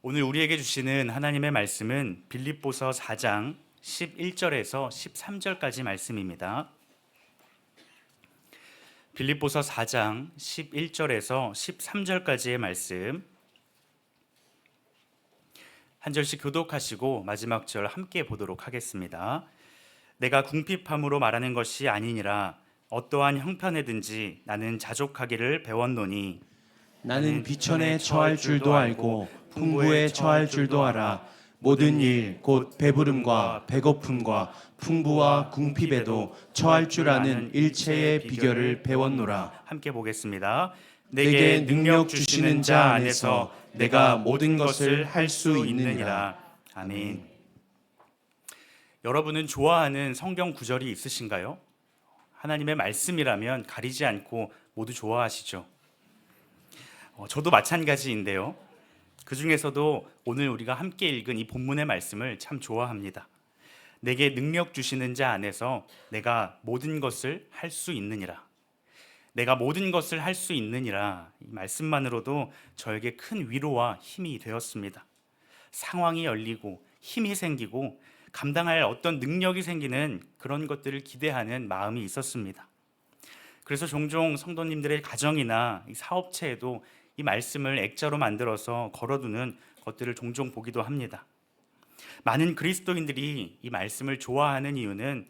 오늘 우리에게 주시는 하나님의 말씀은 빌립보서 4장 11절에서 13절까지 말씀입니다. 빌립보서 4장 11절에서 13절까지의 말씀 한 절씩 교독하시고 마지막 절 함께 보도록 하겠습니다. 내가 궁핍함으로 말하는 것이 아니니라. 어떠한 형편에든지 나는 자족하기를 배웠노니 나는 비천에 처할 줄도 알고 풍부에 처할 줄도 알아. 모든 일 곧 배부름과 배고픔과 풍부와 궁핍에도 처할 줄 아는 일체의 비결을 배웠노라. 함께 보겠습니다. 내게 능력 주시는 자 안에서 내가 모든 것을 할 수 있느니라. 아멘. 여러분은 좋아하는 성경 구절이 있으신가요? 하나님의 말씀이라면 가리지 않고 모두 좋아하시죠. 저도 마찬가지인데요. 그 중에서도 오늘 우리가 함께 읽은 이 본문의 말씀을 참 좋아합니다. 내게 능력 주시는 자 안에서 내가 모든 것을 할 수 있느니라. 내가 모든 것을 할 수 있느니라. 이 말씀만으로도 저에게 큰 위로와 힘이 되었습니다. 상황이 열리고 힘이 생기고 감당할 어떤 능력이 생기는 그런 것들을 기대하는 마음이 있었습니다. 그래서 종종 성도님들의 가정이나 사업체에도 이 말씀을 액자로 만들어서 걸어두는 것들을 종종 보기도 합니다. 많은 그리스도인들이 이 말씀을 좋아하는 이유는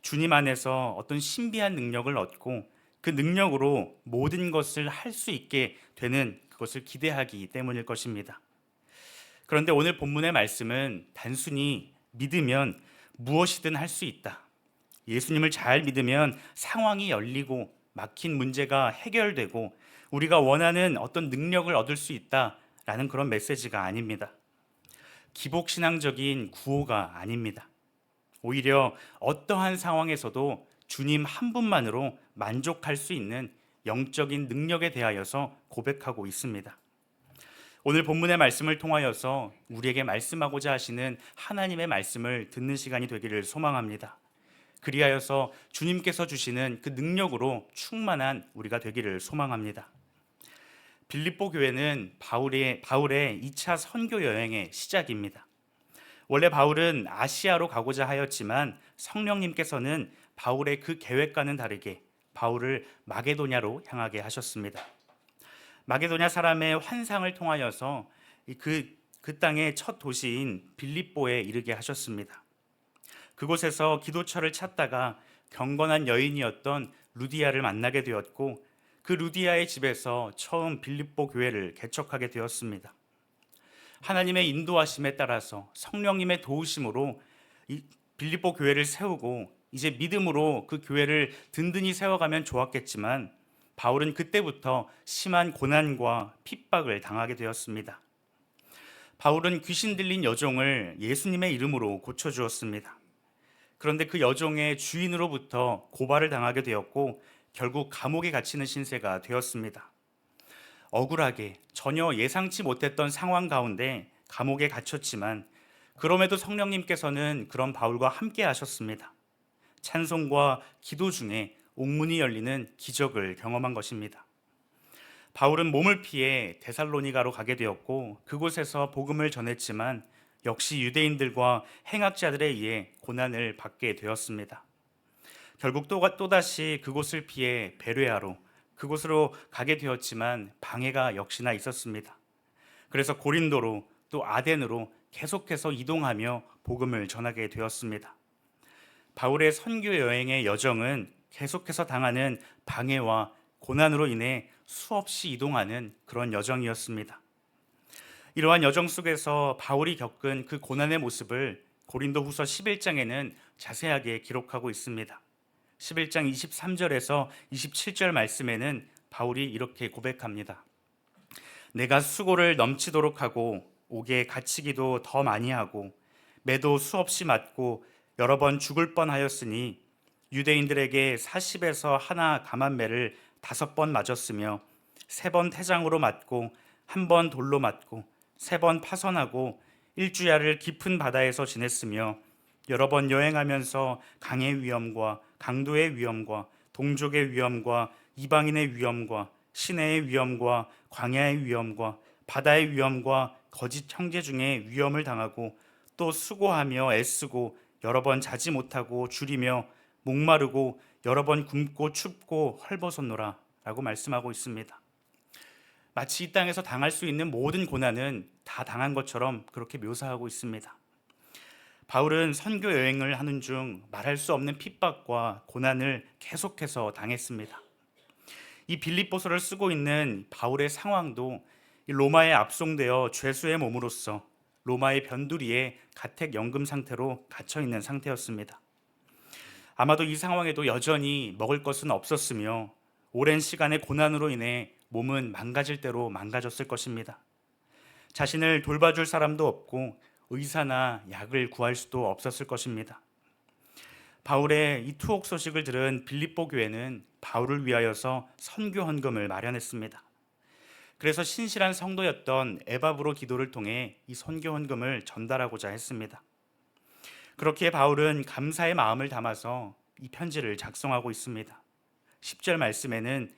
주님 안에서 어떤 신비한 능력을 얻고 그 능력으로 모든 것을 할 수 있게 되는 그것을 기대하기 때문일 것입니다. 그런데 오늘 본문의 말씀은 단순히 믿으면 무엇이든 할 수 있다. 예수님을 잘 믿으면 상황이 열리고 막힌 문제가 해결되고 우리가 원하는 어떤 능력을 얻을 수 있다라는 그런 메시지가 아닙니다. 기복신앙적인 구호가 아닙니다. 오히려 어떠한 상황에서도 주님 한 분만으로 만족할 수 있는 영적인 능력에 대하여서 고백하고 있습니다. 오늘 본문의 말씀을 통하여서 우리에게 말씀하고자 하시는 하나님의 말씀을 듣는 시간이 되기를 소망합니다. 그리하여서 주님께서 주시는 그 능력으로 충만한 우리가 되기를 소망합니다. 빌립보 교회는 바울의 2차 선교 여행의 시작입니다. 원래 바울은 아시아로 가고자 하였지만 성령님께서는 바울의 그 계획과는 다르게 바울을 마게도냐로 향하게 하셨습니다. 마게도냐 사람의 환상을 통하여서 그 땅의 첫 도시인 빌립보에 이르게 하셨습니다. 그곳에서 기도처를 찾다가 경건한 여인이었던 루디아를 만나게 되었고 그 루디아의 집에서 처음 빌립보 교회를 개척하게 되었습니다. 하나님의 인도하심에 따라서 성령님의 도우심으로 이 빌립보 교회를 세우고 이제 믿음으로 그 교회를 든든히 세워가면 좋았겠지만 바울은 그때부터 심한 고난과 핍박을 당하게 되었습니다. 바울은 귀신 들린 여종을 예수님의 이름으로 고쳐주었습니다. 그런데 그 여종의 주인으로부터 고발을 당하게 되었고 결국 감옥에 갇히는 신세가 되었습니다. 억울하게 전혀 예상치 못했던 상황 가운데 감옥에 갇혔지만 그럼에도 성령님께서는 그런 바울과 함께 하셨습니다. 찬송과 기도 중에 옥문이 열리는 기적을 경험한 것입니다. 바울은 몸을 피해 데살로니가로 가게 되었고 그곳에서 복음을 전했지만 역시 유대인들과 행악자들에 의해 고난을 받게 되었습니다. 결국 또다시 그곳을 피해 베레아로 그곳으로 가게 되었지만 방해가 역시나 있었습니다. 그래서 고린도로 또 아덴으로 계속해서 이동하며 복음을 전하게 되었습니다. 바울의 선교 여행의 여정은 계속해서 당하는 방해와 고난으로 인해 수없이 이동하는 그런 여정이었습니다. 이러한 여정 속에서 바울이 겪은 그 고난의 모습을 고린도후서 11장에는 자세하게 기록하고 있습니다. 11장 23절에서 27절 말씀에는 바울이 이렇게 고백합니다. 내가 수고를 넘치도록 하고 옥에 갇히기도 더 많이 하고 매도 수없이 맞고 여러 번 죽을 뻔하였으니 유대인들에게 40에서 하나 감한매를 5번 맞았으며 3번 태장으로 맞고 1번 돌로 맞고 3번 파선하고 일주야를 깊은 바다에서 지냈으며 여러 번 여행하면서 강의 위험과 강도의 위험과 동족의 위험과 이방인의 위험과 시내의 위험과 광야의 위험과 바다의 위험과 거짓 형제 중에 위험을 당하고 또 수고하며 애쓰고 여러 번 자지 못하고 줄이며 목마르고 여러 번 굶고 춥고 헐벗었노라 라고 말씀하고 있습니다. 마치 이 땅에서 당할 수 있는 모든 고난은 다 당한 것처럼 그렇게 묘사하고 있습니다. 바울은 선교 여행을 하는 중 말할 수 없는 핍박과 고난을 계속해서 당했습니다. 이 빌립보서를 쓰고 있는 바울의 상황도 로마에 압송되어 죄수의 몸으로서 로마의 변두리에 가택연금 상태로 갇혀 있는 상태였습니다. 아마도 이 상황에도 여전히 먹을 것은 없었으며 오랜 시간의 고난으로 인해 몸은 망가질 대로 망가졌을 것입니다. 자신을 돌봐줄 사람도 없고 의사나 약을 구할 수도 없었을 것입니다. 바울의 이 투옥 소식을 들은 빌립보 교회는 바울을 위하여서 선교 헌금을 마련했습니다. 그래서 신실한 성도였던 에바브로 기도를 통해 이 선교 헌금을 전달하고자 했습니다. 그렇기에 바울은 감사의 마음을 담아서 이 편지를 작성하고 있습니다. 10절 말씀에는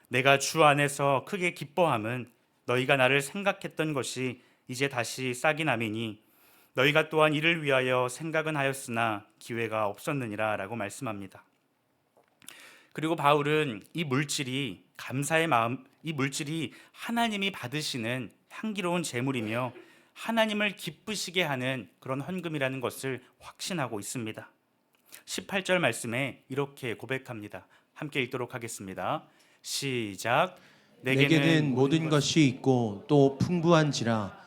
내가 주 안에서 크게 기뻐함은 너희가 나를 생각했던 것이 이제 다시 싹이 나미니 너희가 또한 이를 위하여 생각은 하였으나 기회가 없었느니라 라고 말씀합니다. 그리고 바울은 이 물질이 감사의 마음, 이 물질이 하나님이 받으시는 향기로운 제물이며 하나님을 기쁘시게 하는 그런 헌금이라는 것을 확신하고 있습니다. 18절 말씀에 이렇게 고백합니다. 함께 읽도록 하겠습니다. 시작. 내게는 모든 것이 있고 또 풍부한지라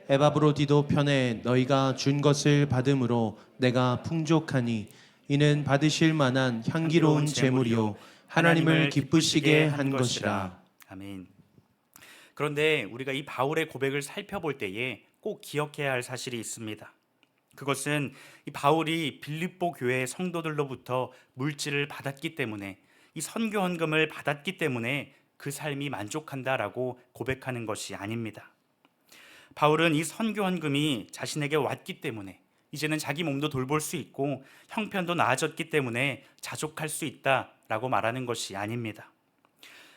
에바브로디도 편에 너희가 준 것을 받음으로 내가 풍족하니 이는 받으실 만한 향기로운 제물이요 하나님을 기쁘시게 한 것이라. 아멘. 그런데 우리가 이 바울의 고백을 살펴볼 때에 꼭 기억해야 할 사실이 있습니다. 그것은 이 바울이 빌립보 교회 성도들로부터 물질을 받았기 때문에 이 선교 헌금을 받았기 때문에 그 삶이 만족한다라고 고백하는 것이 아닙니다. 바울은 이 선교 헌금이 자신에게 왔기 때문에 이제는 자기 몸도 돌볼 수 있고 형편도 나아졌기 때문에 자족할 수 있다라고 말하는 것이 아닙니다.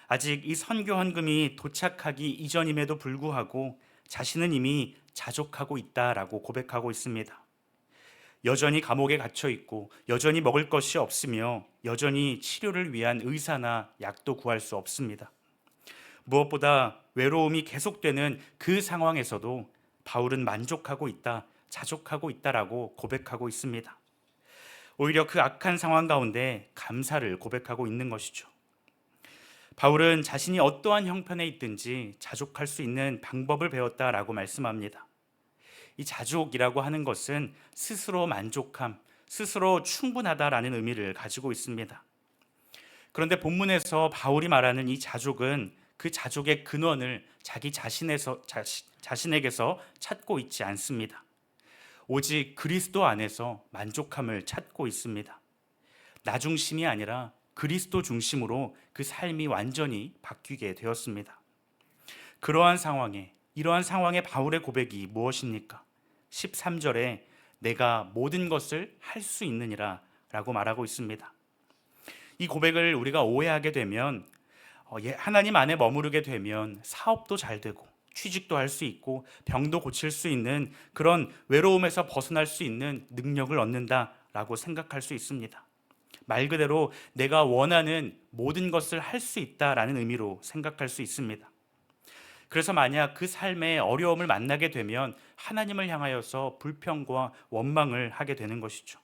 아직 이 선교 헌금이 도착하기 이전임에도 불구하고 자신은 이미 자족하고 있다라고 고백하고 있습니다. 여전히 감옥에 갇혀 있고 여전히 먹을 것이 없으며 여전히 치료를 위한 의사나 약도 구할 수 없습니다. 무엇보다 외로움이 계속되는 그 상황에서도 바울은 만족하고 있다, 자족하고 있다라고 고백하고 있습니다. 오히려 그 악한 상황 가운데 감사를 고백하고 있는 것이죠. 바울은 자신이 어떠한 형편에 있든지 자족할 수 있는 방법을 배웠다라고 말씀합니다. 이 자족이라고 하는 것은 스스로 만족함, 스스로 충분하다라는 의미를 가지고 있습니다. 그런데 본문에서 바울이 말하는 이 자족은 그 자족의 근원을 자기 자신에게서 찾고 있지 않습니다. 오직 그리스도 안에서 만족함을 찾고 있습니다. 나 중심이 아니라 그리스도 중심으로 그 삶이 완전히 바뀌게 되었습니다. 이러한 상황에 바울의 고백이 무엇입니까? 13절에 내가 모든 것을 할 수 있느니라 라고 말하고 있습니다. 이 고백을 우리가 오해하게 되면 하나님 안에 머무르게 되면 사업도 잘 되고 취직도 할 수 있고 병도 고칠 수 있는 그런 외로움에서 벗어날 수 있는 능력을 얻는다라고 생각할 수 있습니다. 말 그대로 내가 원하는 모든 것을 할 수 있다라는 의미로 생각할 수 있습니다. 그래서 만약 그 삶에 어려움을 만나게 되면 하나님을 향하여서 불평과 원망을 하게 되는 것이죠.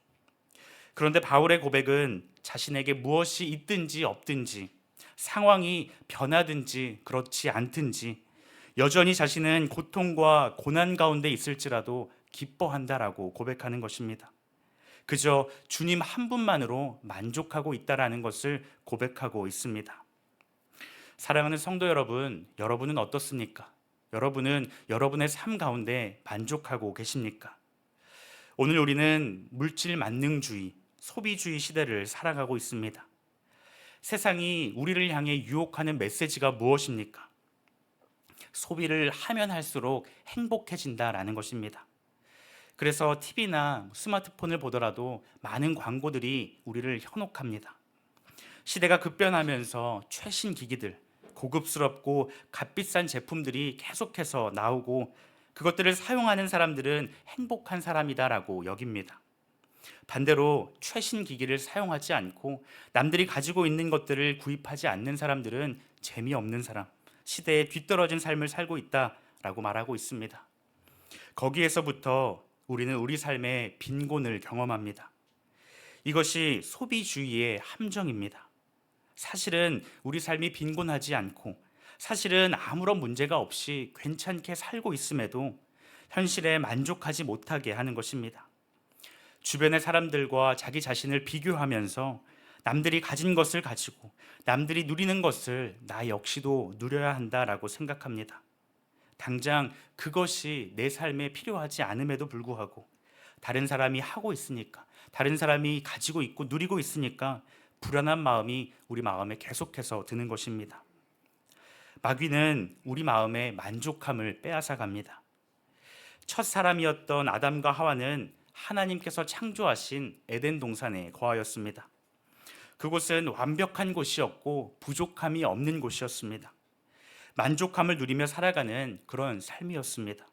그런데 바울의 고백은 자신에게 무엇이 있든지 없든지 상황이 변하든지 그렇지 않든지 여전히 자신은 고통과 고난 가운데 있을지라도 기뻐한다라고 고백하는 것입니다. 그저 주님 한 분만으로 만족하고 있다라는 것을 고백하고 있습니다. 사랑하는 성도 여러분, 여러분은 어떻습니까? 여러분은 여러분의 삶 가운데 만족하고 계십니까? 오늘 우리는 물질 만능주의, 소비주의 시대를 살아가고 있습니다. 세상이 우리를 향해 유혹하는 메시지가 무엇입니까? 소비를 하면 할수록 행복해진다라는 것입니다. 그래서 TV나 스마트폰을 보더라도 많은 광고들이 우리를 현혹합니다. 시대가 급변하면서 최신 기기들, 고급스럽고 값비싼 제품들이 계속해서 나오고 그것들을 사용하는 사람들은 행복한 사람이다라고 여깁니다. 반대로 최신 기기를 사용하지 않고 남들이 가지고 있는 것들을 구입하지 않는 사람들은 재미없는 사람, 시대에 뒤떨어진 삶을 살고 있다라고 말하고 있습니다. 거기에서부터 우리는 우리 삶의 빈곤을 경험합니다. 이것이 소비주의의 함정입니다. 사실은 우리 삶이 빈곤하지 않고 사실은 아무런 문제가 없이 괜찮게 살고 있음에도 현실에 만족하지 못하게 하는 것입니다. 주변의 사람들과 자기 자신을 비교하면서 남들이 가진 것을 가지고 남들이 누리는 것을 나 역시도 누려야 한다라고 생각합니다. 당장 그것이 내 삶에 필요하지 않음에도 불구하고 다른 사람이 하고 있으니까, 다른 사람이 가지고 있고 누리고 있으니까 불안한 마음이 우리 마음에 계속해서 드는 것입니다. 마귀는 우리 마음의 만족함을 빼앗아 갑니다. 첫 사람이었던 아담과 하와는 하나님께서 창조하신 에덴 동산에 거하였습니다. 그곳은 완벽한 곳이었고 부족함이 없는 곳이었습니다. 만족함을 누리며 살아가는 그런 삶이었습니다.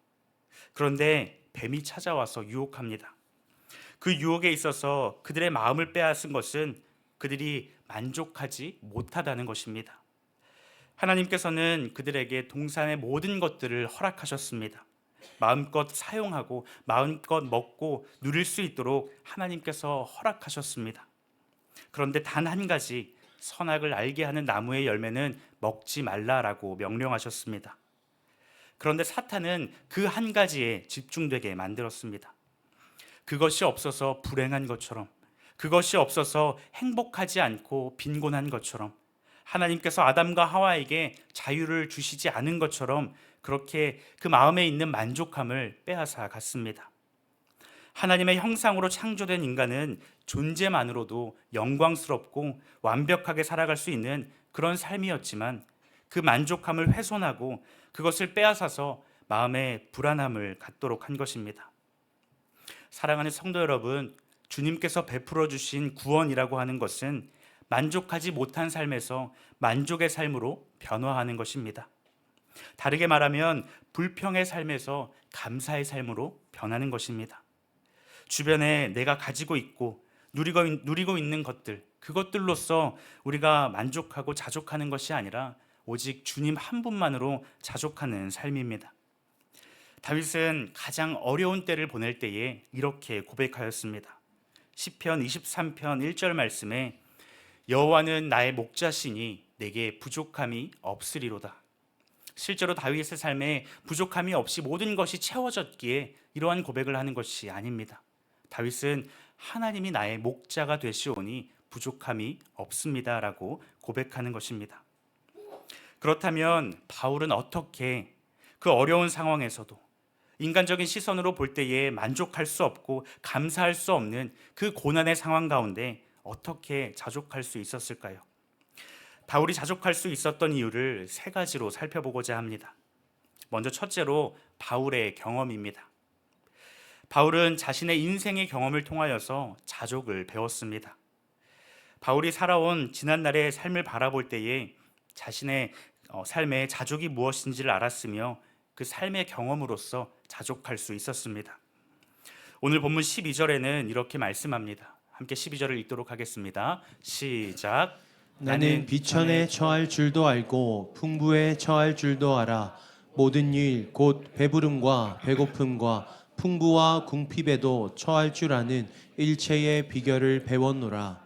그런데 뱀이 찾아와서 유혹합니다. 그 유혹에 있어서 그들의 마음을 빼앗은 것은 그들이 만족하지 못하다는 것입니다. 하나님께서는 그들에게 동산의 모든 것들을 허락하셨습니다. 마음껏 사용하고 마음껏 먹고 누릴 수 있도록 하나님께서 허락하셨습니다. 그런데 단 한 가지 선악을 알게 하는 나무의 열매는 먹지 말라라고 명령하셨습니다. 그런데 사탄은 그 한 가지에 집중되게 만들었습니다. 그것이 없어서 불행한 것처럼, 그것이 없어서 행복하지 않고 빈곤한 것처럼, 하나님께서 아담과 하와에게 자유를 주시지 않은 것처럼 그렇게 그 마음에 있는 만족함을 빼앗아 갔습니다. 하나님의 형상으로 창조된 인간은 존재만으로도 영광스럽고 완벽하게 살아갈 수 있는 그런 삶이었지만 그 만족함을 훼손하고 그것을 빼앗아서 마음에 불안함을 갖도록 한 것입니다. 사랑하는 성도 여러분, 주님께서 베풀어 주신 구원이라고 하는 것은 만족하지 못한 삶에서 만족의 삶으로 변화하는 것입니다. 다르게 말하면 불평의 삶에서 감사의 삶으로 변하는 것입니다. 주변에 내가 가지고 있고 누리고 있는 것들, 그것들로서 우리가 만족하고 자족하는 것이 아니라 오직 주님 한 분만으로 자족하는 삶입니다. 다윗은 가장 어려운 때를 보낼 때에 이렇게 고백하였습니다. 시편 23편 1절 말씀에 여호와는 나의 목자시니 내게 부족함이 없으리로다. 실제로 다윗의 삶에 부족함이 없이 모든 것이 채워졌기에 이러한 고백을 하는 것이 아닙니다. 다윗은 하나님이 나의 목자가 되시오니 부족함이 없습니다라고 고백하는 것입니다. 그렇다면 바울은 어떻게 그 어려운 상황에서도 인간적인 시선으로 볼 때에 만족할 수 없고 감사할 수 없는 그 고난의 상황 가운데 어떻게 자족할 수 있었을까요? 바울이 자족할 수 있었던 이유를 세 가지로 살펴보고자 합니다. 먼저 첫째로 바울의 경험입니다. 바울은 자신의 인생의 경험을 통하여서 자족을 배웠습니다. 바울이 살아온 지난날의 삶을 바라볼 때에 자신의 삶의 자족이 무엇인지를 알았으며 그 삶의 경험으로서 자족할 수 있었습니다. 오늘 본문 12절에는 이렇게 말씀합니다. 함께 12절을 읽도록 하겠습니다. 시작. 나는 비천에 처할 줄도 알고 풍부에 처할 줄도 알아. 모든 일 곧 배부름과 배고픔과 풍부와 궁핍에도 처할 줄 아는 일체의 비결을 배웠노라.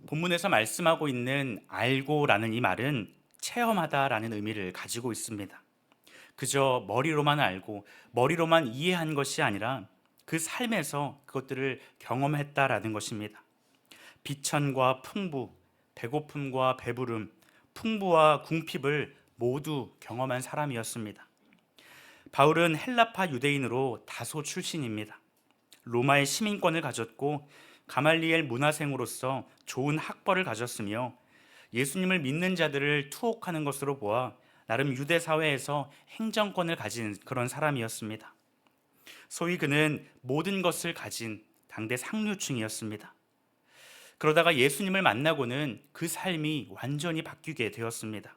본문에서 말씀하고 있는 알고라는 이 말은 체험하다라는 의미를 가지고 있습니다. 그저 머리로만 알고 머리로만 이해한 것이 아니라 그 삶에서 그것들을 경험했다라는 것입니다. 비천과 풍부, 배고픔과 배부름, 풍부와 궁핍을 모두 경험한 사람이었습니다. 바울은 헬라파 유대인으로 다소 출신입니다. 로마의 시민권을 가졌고 가말리엘 문화생으로서 좋은 학벌을 가졌으며 예수님을 믿는 자들을 투옥하는 것으로 보아 나름 유대 사회에서 행정권을 가진 그런 사람이었습니다. 소위 그는 모든 것을 가진 당대 상류층이었습니다. 그러다가 예수님을 만나고는 그 삶이 완전히 바뀌게 되었습니다.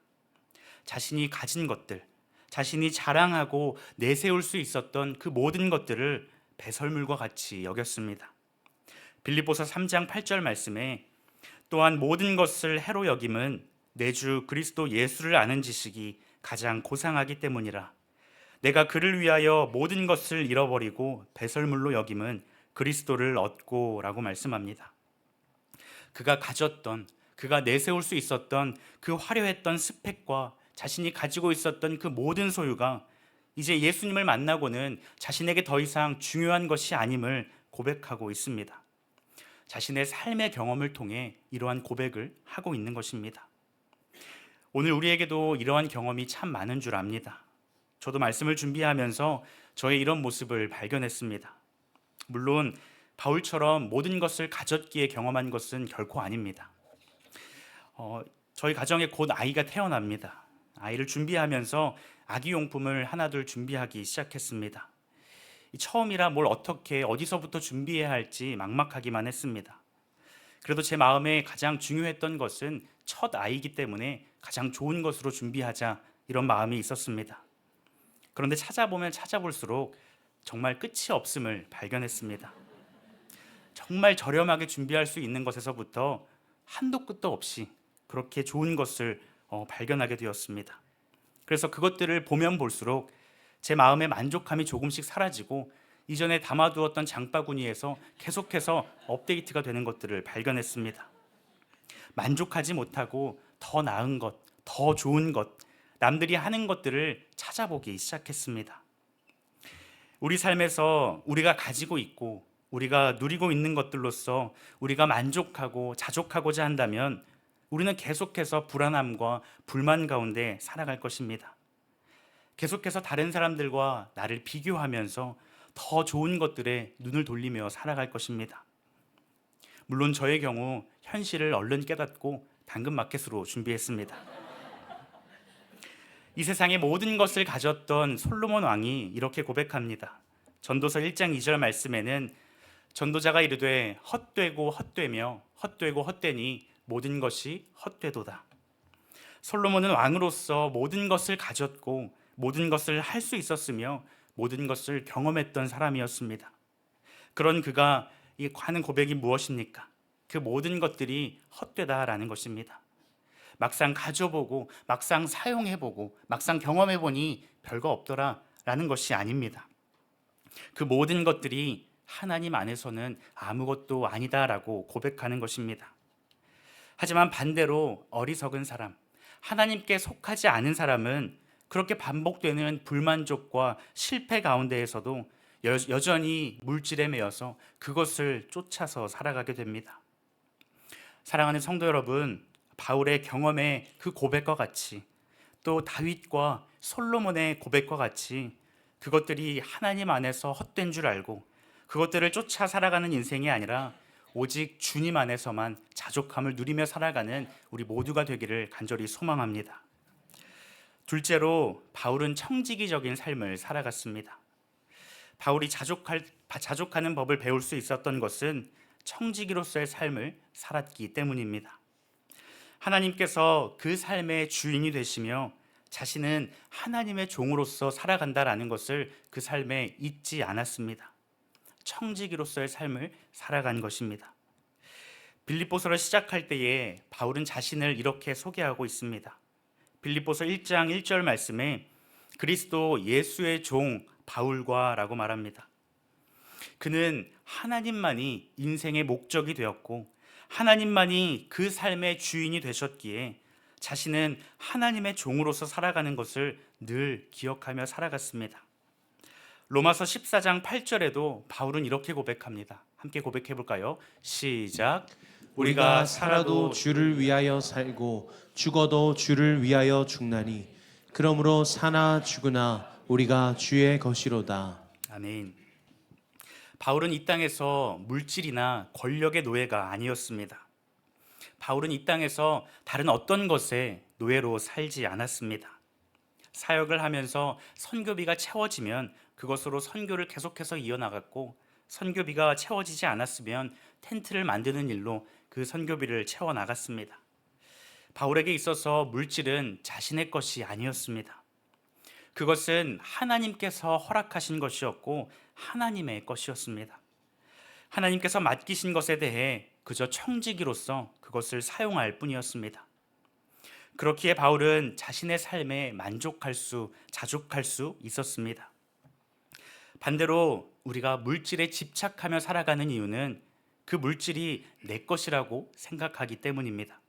자신이 가진 것들, 자신이 자랑하고 내세울 수 있었던 그 모든 것들을 배설물과 같이 여겼습니다. 빌립보서 3장 8절 말씀에 또한 모든 것을 해로 여김은 내 주 그리스도 예수를 아는 지식이 가장 고상하기 때문이라. 내가 그를 위하여 모든 것을 잃어버리고 배설물로 여김은 그리스도를 얻고 라고 말씀합니다. 그가 가졌던, 그가 내세울 수 있었던 그 화려했던 스펙과 자신이 가지고 있었던 그 모든 소유가 이제 예수님을 만나고는 자신에게 더 이상 중요한 것이 아님을 고백하고 있습니다. 자신의 삶의 경험을 통해 이러한 고백을 하고 있는 것입니다. 오늘 우리에게도 이러한 경험이 참 많은 줄 압니다. 저도 말씀을 준비하면서 저의 이런 모습을 발견했습니다. 물론 바울처럼 모든 것을 가졌기에 경험한 것은 결코 아닙니다. 저희 가정에 곧 아이가 태어납니다. 아이를 준비하면서 아기용품을 하나둘 준비하기 시작했습니다. 처음이라 뭘 어떻게 어디서부터 준비해야 할지 막막하기만 했습니다. 그래도 제 마음에 가장 중요했던 것은 첫 아이이기 때문에 가장 좋은 것으로 준비하자, 이런 마음이 있었습니다. 그런데 찾아보면 찾아볼수록 정말 끝이 없음을 발견했습니다. 정말 저렴하게 준비할 수 있는 것에서부터 한도 끝도 없이 그렇게 좋은 것을 발견하게 되었습니다. 그래서 그것들을 보면 볼수록 제 마음의 만족함이 조금씩 사라지고 이전에 담아두었던 장바구니에서 계속해서 업데이트가 되는 것들을 발견했습니다. 만족하지 못하고 더 나은 것, 더 좋은 것, 남들이 하는 것들을 찾아보기 시작했습니다. 우리 삶에서 우리가 가지고 있고 우리가 누리고 있는 것들로서 우리가 만족하고 자족하고자 한다면 우리는 계속해서 불안함과 불만 가운데 살아갈 것입니다. 계속해서 다른 사람들과 나를 비교하면서 더 좋은 것들에 눈을 돌리며 살아갈 것입니다. 물론 저의 경우 현실을 얼른 깨닫고 당근마켓으로 준비했습니다. 이 세상의 모든 것을 가졌던 솔로몬 왕이 이렇게 고백합니다. 전도서 1장 2절 말씀에는 전도자가 이르되 헛되고 헛되며 헛되고 헛되니 모든 것이 헛되도다. 솔로몬은 왕으로서 모든 것을 가졌고 모든 것을 할 수 있었으며 모든 것을 경험했던 사람이었습니다. 그런 그가 하는 고백이 무엇입니까? 그 모든 것들이 헛되다라는 것입니다. 막상 가져보고 막상 사용해보고 막상 경험해보니 별거 없더라라는 것이 아닙니다. 그 모든 것들이 하나님 안에서는 아무것도 아니다라고 고백하는 것입니다. 하지만 반대로 어리석은 사람, 하나님께 속하지 않은 사람은 그렇게 반복되는 불만족과 실패 가운데에서도 여전히 물질에 매여서 그것을 쫓아서 살아가게 됩니다. 사랑하는 성도 여러분, 바울의 경험의 그 고백과 같이 또 다윗과 솔로몬의 고백과 같이 그것들이 하나님 안에서 헛된 줄 알고 그것들을 쫓아 살아가는 인생이 아니라 오직 주님 안에서만 자족함을 누리며 살아가는 우리 모두가 되기를 간절히 소망합니다. 둘째로 바울은 청지기적인 삶을 살아갔습니다. 바울이 자족하는 법을 배울 수 있었던 것은 청지기로서의 삶을 살았기 때문입니다. 하나님께서 그 삶의 주인이 되시며 자신은 하나님의 종으로서 살아간다라는 것을 그 삶에 잊지 않았습니다. 청지기로서의 삶을 살아간 것입니다. 빌립보서를 시작할 때에 바울은 자신을 이렇게 소개하고 있습니다. 빌립보서 1장 1절 말씀에 그리스도 예수의 종 바울과 라고 말합니다. 그는 하나님만이 인생의 목적이 되었고 하나님만이 그 삶의 주인이 되셨기에 자신은 하나님의 종으로서 살아가는 것을 늘 기억하며 살아갔습니다. 로마서 14장 8절에도 바울은 이렇게 고백합니다. 함께 고백해 볼까요? 시작. 우리가 살아도 주를 위하여 살고 죽어도 주를 위하여 죽나니 그러므로 사나 죽으나 우리가 주의 것이로다. 아멘. 바울은 이 땅에서 물질이나 권력의 노예가 아니었습니다. 바울은 이 땅에서 다른 어떤 것에 노예로 살지 않았습니다. 사역을 하면서 선교비가 채워지면 그것으로 선교를 계속해서 이어나갔고 선교비가 채워지지 않았으면 텐트를 만드는 일로 그 선교비를 채워나갔습니다. 바울에게 있어서 물질은 자신의 것이 아니었습니다. 그것은 하나님께서 허락하신 것이었고 하나님의 것이었습니다. 하나님께서 맡기신 것에 대해 그저 청지기로서 그것을 사용할 뿐이었습니다. 그렇기에 바울은 자신의 삶에 자족할 수 있었습니다. 반대로 우리가 물질에 집착하며 살아가는 이유는 그 물질이 내 것이라고 생각하기 때문입니다.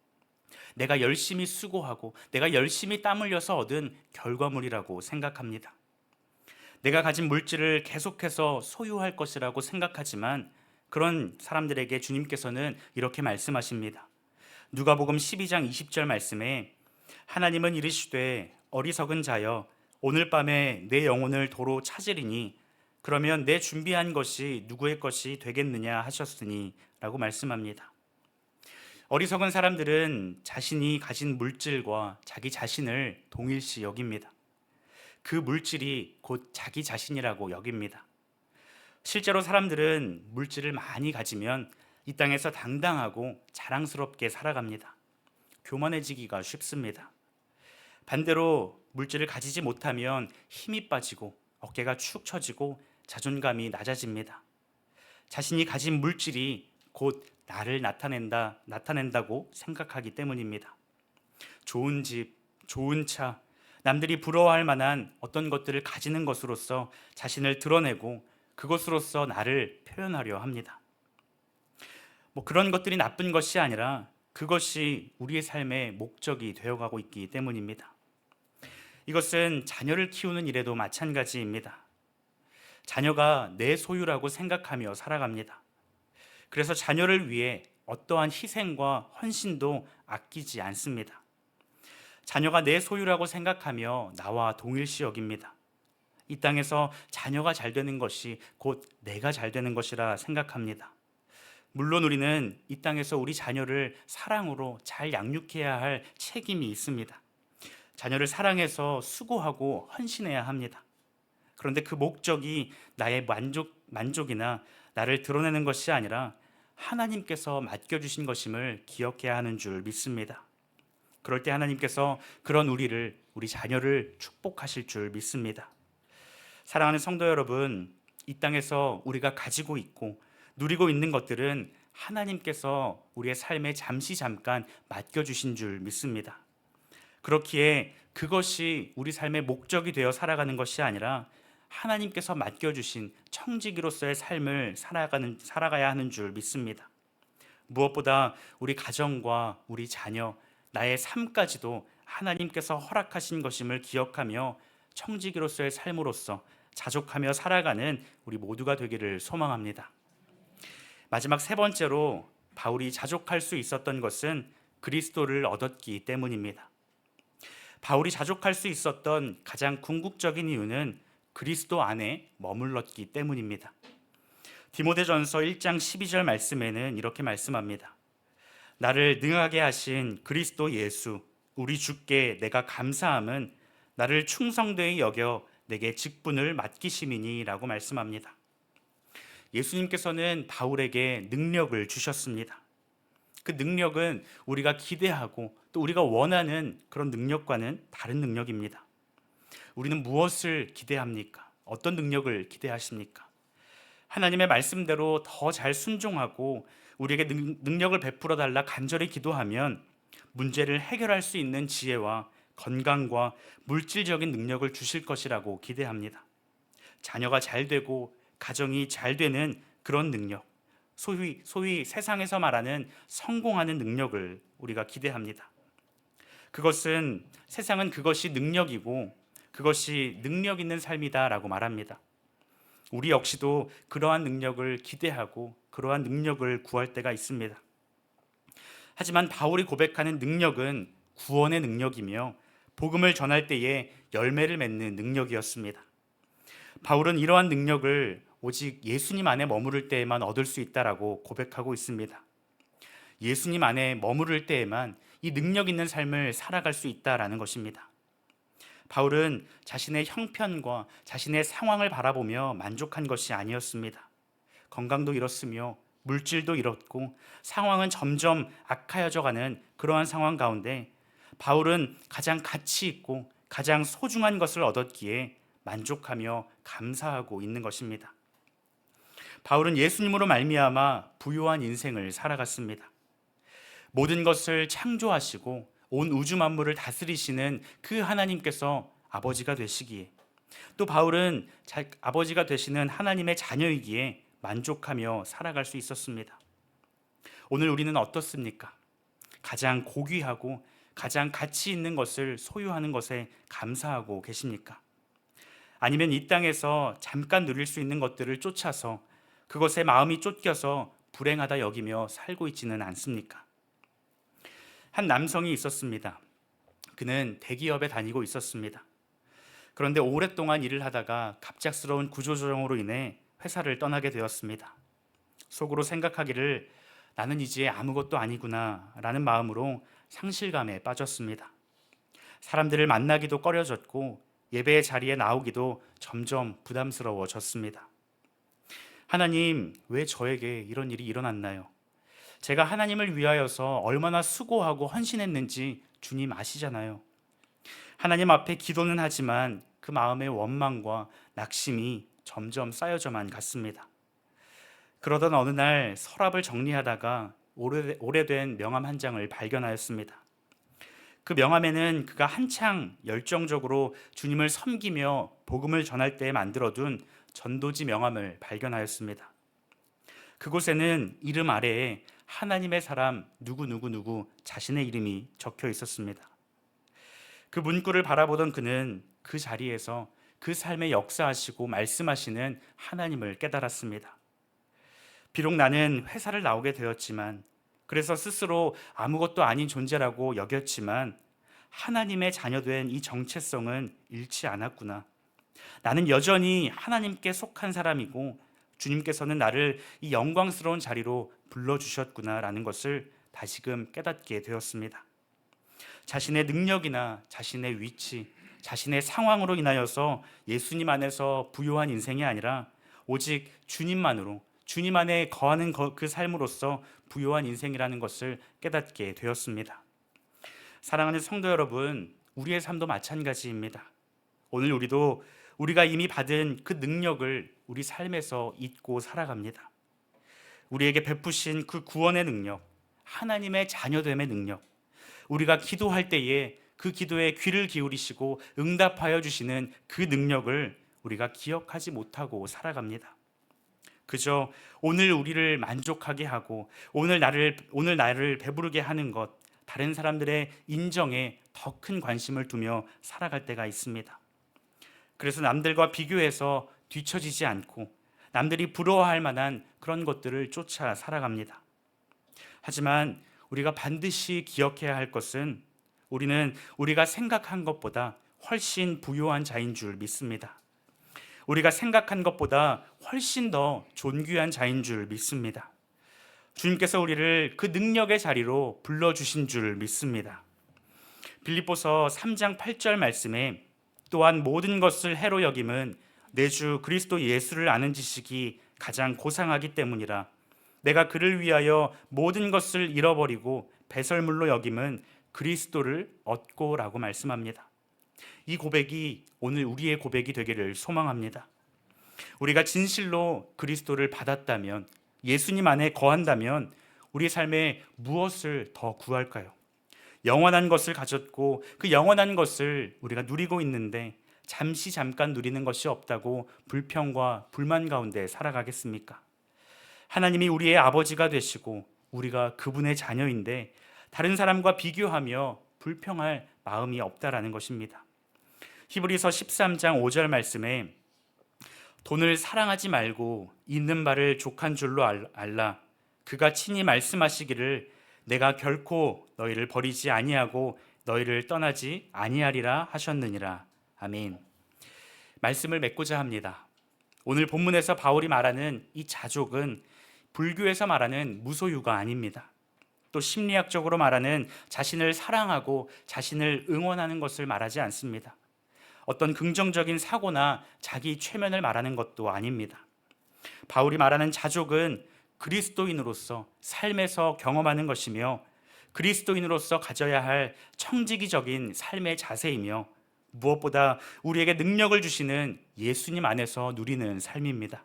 내가 열심히 수고하고 내가 열심히 땀 흘려서 얻은 결과물이라고 생각합니다. 내가 가진 물질을 계속해서 소유할 것이라고 생각하지만 그런 사람들에게 주님께서는 이렇게 말씀하십니다. 누가복음 12장 20절 말씀에 하나님은 이르시되 어리석은 자여 오늘 밤에 내 영혼을 도로 찾으리니 그러면 내 준비한 것이 누구의 것이 되겠느냐 하셨으니 라고 말씀합니다. 어리석은 사람들은 자신이 가진 물질과 자기 자신을 동일시 여깁니다. 그 물질이 곧 자기 자신이라고 여깁니다. 실제로 사람들은 물질을 많이 가지면 이 땅에서 당당하고 자랑스럽게 살아갑니다. 교만해지기가 쉽습니다. 반대로 물질을 가지지 못하면 힘이 빠지고 어깨가 축 처지고 자존감이 낮아집니다. 자신이 가진 물질이 곧 나를 나타낸다고 생각하기 때문입니다. 좋은 집, 좋은 차, 남들이 부러워할 만한 어떤 것들을 가지는 것으로서 자신을 드러내고 그것으로서 나를 표현하려 합니다. 그런 것들이 나쁜 것이 아니라 그것이 우리의 삶의 목적이 되어가고 있기 때문입니다. 이것은 자녀를 키우는 일에도 마찬가지입니다. 자녀가 내 소유라고 생각하며 살아갑니다. 그래서 자녀를 위해 어떠한 희생과 헌신도 아끼지 않습니다. 자녀가 내 소유라고 생각하며 나와 동일시 여깁니다. 이 땅에서 자녀가 잘 되는 것이 곧 내가 잘 되는 것이라 생각합니다. 물론 우리는 이 땅에서 우리 자녀를 사랑으로 잘 양육해야 할 책임이 있습니다. 자녀를 사랑해서 수고하고 헌신해야 합니다. 그런데 그 목적이 나의 만족이나 나를 드러내는 것이 아니라 하나님께서 맡겨주신 것임을 기억해야 하는 줄 믿습니다. 그럴 때 하나님께서 그런 우리 자녀를 축복하실 줄 믿습니다. 사랑하는 성도 여러분, 이 땅에서 우리가 가지고 있고 누리고 있는 것들은 하나님께서 우리의 삶에 잠깐 맡겨주신 줄 믿습니다. 그렇기에 그것이 우리 삶의 목적이 되어 살아가는 것이 아니라 하나님께서 맡겨주신 청지기로서의 삶을 살아가야 하는 줄 믿습니다. 무엇보다 우리 가정과 우리 자녀, 나의 삶까지도 하나님께서 허락하신 것임을 기억하며 청지기로서의 삶으로서 자족하며 살아가는 우리 모두가 되기를 소망합니다. 마지막 세 번째로 바울이 자족할 수 있었던 것은 그리스도를 얻었기 때문입니다. 바울이 자족할 수 있었던 가장 궁극적인 이유는 그리스도 안에 머물렀기 때문입니다. 디모데전서 1장 12절 말씀에는 이렇게 말씀합니다. 나를 능하게 하신 그리스도 예수 우리 주께 내가 감사함은 나를 충성되이 여겨 내게 직분을 맡기심이니 라고 말씀합니다. 예수님께서는 바울에게 능력을 주셨습니다. 그 능력은 우리가 기대하고 또 우리가 원하는 그런 능력과는 다른 능력입니다. 우리는 무엇을 기대합니까? 어떤 능력을 기대하십니까? 하나님의 말씀대로 더 잘 순종하고 우리에게 능력을 베풀어 달라 간절히 기도하면 문제를 해결할 수 있는 지혜와 건강과 물질적인 능력을 주실 것이라고 기대합니다. 자녀가 잘 되고 가정이 잘 되는 그런 능력, 소위 세상에서 말하는 성공하는 능력을 우리가 기대합니다. 세상은 그것이 능력이고 그것이 능력 있는 삶이다라고 말합니다. 우리 역시도 그러한 능력을 기대하고 그러한 능력을 구할 때가 있습니다. 하지만 바울이 고백하는 능력은 구원의 능력이며 복음을 전할 때에 열매를 맺는 능력이었습니다. 바울은 이러한 능력을 오직 예수님 안에 머무를 때에만 얻을 수 있다라고 고백하고 있습니다. 예수님 안에 머무를 때에만 이 능력 있는 삶을 살아갈 수 있다라는 것입니다. 바울은 자신의 형편과 자신의 상황을 바라보며 만족한 것이 아니었습니다. 건강도 잃었으며 물질도 잃었고 상황은 점점 악하여져 가는 그러한 상황 가운데 바울은 가장 가치 있고 가장 소중한 것을 얻었기에 만족하며 감사하고 있는 것입니다. 바울은 예수님으로 말미암아 부요한 인생을 살아갔습니다. 모든 것을 창조하시고 온 우주 만물을 다스리시는 그 하나님께서 아버지가 되시기에, 또 바울은 아버지가 되시는 하나님의 자녀이기에 만족하며 살아갈 수 있었습니다. 오늘 우리는 어떻습니까? 가장 고귀하고 가장 가치 있는 것을 소유하는 것에 감사하고 계십니까? 아니면 이 땅에서 잠깐 누릴 수 있는 것들을 쫓아서 그것에 마음이 쫓겨서 불행하다 여기며 살고 있지는 않습니까? 한 남성이 있었습니다. 그는 대기업에 다니고 있었습니다. 그런데 오랫동안 일을 하다가 갑작스러운 구조조정으로 인해 회사를 떠나게 되었습니다. 속으로 생각하기를 나는 이제 아무것도 아니구나 라는 마음으로 상실감에 빠졌습니다. 사람들을 만나기도 꺼려졌고 예배의 자리에 나오기도 점점 부담스러워졌습니다. 하나님, 왜 저에게 이런 일이 일어났나요? 제가 하나님을 위하여서 얼마나 수고하고 헌신했는지 주님 아시잖아요. 하나님 앞에 기도는 하지만 그 마음의 원망과 낙심이 점점 쌓여져만 갔습니다. 그러던 어느 날 서랍을 정리하다가 오래된 명함 한 장을 발견하였습니다. 그 명함에는 그가 한창 열정적으로 주님을 섬기며 복음을 전할 때에 만들어둔 전도지 명함을 발견하였습니다. 그곳에는 이름 아래에 하나님의 사람 누구 자신의 이름이 적혀 있었습니다. 그 문구를 바라보던 그는 그 자리에서 그 삶에 역사하시고 말씀하시는 하나님을 깨달았습니다. 비록 나는 회사를 나오게 되었지만, 그래서 스스로 아무것도 아닌 존재라고 여겼지만 하나님의 자녀된 이 정체성은 잃지 않았구나. 나는 여전히 하나님께 속한 사람이고 주님께서는 나를 이 영광스러운 자리로 불러주셨구나라는 것을 다시금 깨닫게 되었습니다. 자신의 능력이나 자신의 위치, 자신의 상황으로 인하여서 예수님 안에서 부요한 인생이 아니라 오직 주님만으로, 주님 안에 거하는 그 삶으로서 부요한 인생이라는 것을 깨닫게 되었습니다. 사랑하는 성도 여러분, 우리의 삶도 마찬가지입니다. 오늘 우리가 이미 받은 그 능력을 우리 삶에서 잊고 살아갑니다. 우리에게 베푸신 그 구원의 능력, 하나님의 자녀됨의 능력, 우리가 기도할 때에 그 기도에 귀를 기울이시고 응답하여 주시는 그 능력을 우리가 기억하지 못하고 살아갑니다. 그저 오늘 우리를 만족하게 하고 오늘 나를 배부르게 하는 것, 다른 사람들의 인정에 더 큰 관심을 두며 살아갈 때가 있습니다. 그래서 남들과 비교해서 뒤처지지 않고 남들이 부러워할 만한 그런 것들을 쫓아 살아갑니다. 하지만 우리가 반드시 기억해야 할 것은 우리는 우리가 생각한 것보다 훨씬 부요한 자인 줄 믿습니다. 우리가 생각한 것보다 훨씬 더 존귀한 자인 줄 믿습니다. 주님께서 우리를 그 능력의 자리로 불러주신 줄 믿습니다. 빌립보서 3장 8절 말씀에 또한 모든 것을 해로 여김은 내 주 그리스도 예수를 아는 지식이 가장 고상하기 때문이라. 내가 그를 위하여 모든 것을 잃어버리고 배설물로 여김은 그리스도를 얻고라고 말씀합니다. 이 고백이 오늘 우리의 고백이 되기를 소망합니다. 우리가 진실로 그리스도를 받았다면, 예수님 안에 거한다면 우리 삶에 무엇을 더 구할까요? 영원한 것을 가졌고 그 영원한 것을 우리가 누리고 있는데 잠깐 누리는 것이 없다고 불평과 불만 가운데 살아가겠습니까? 하나님이 우리의 아버지가 되시고 우리가 그분의 자녀인데 다른 사람과 비교하며 불평할 마음이 없다라는 것입니다. 히브리서 13장 5절 말씀에 돈을 사랑하지 말고 있는 바를 족한 줄로 알라. 그가 친히 말씀하시기를 내가 결코 너희를 버리지 아니하고 너희를 떠나지 아니하리라 하셨느니라. 아멘. 말씀을 맺고자 합니다. 오늘 본문에서 바울이 말하는 이 자족은 불교에서 말하는 무소유가 아닙니다. 또 심리학적으로 말하는 자신을 사랑하고 자신을 응원하는 것을 말하지 않습니다. 어떤 긍정적인 사고나 자기 최면을 말하는 것도 아닙니다. 바울이 말하는 자족은 그리스도인으로서 삶에서 경험하는 것이며 그리스도인으로서 가져야 할 청지기적인 삶의 자세이며 무엇보다 우리에게 능력을 주시는 예수님 안에서 누리는 삶입니다.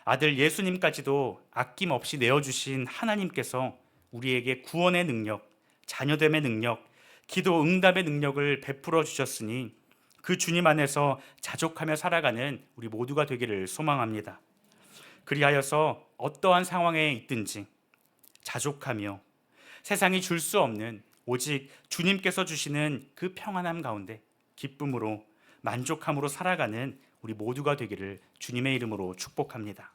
아들 예수님까지도 아낌없이 내어주신 하나님께서 우리에게 구원의 능력, 자녀됨의 능력, 기도 응답의 능력을 베풀어 주셨으니 그 주님 안에서 자족하며 살아가는 우리 모두가 되기를 소망합니다. 그리하여서 어떠한 상황에 있든지 자족하며 세상이 줄 수 없는 오직 주님께서 주시는 그 평안함 가운데 기쁨으로 만족함으로 살아가는 우리 모두가 되기를 주님의 이름으로 축복합니다.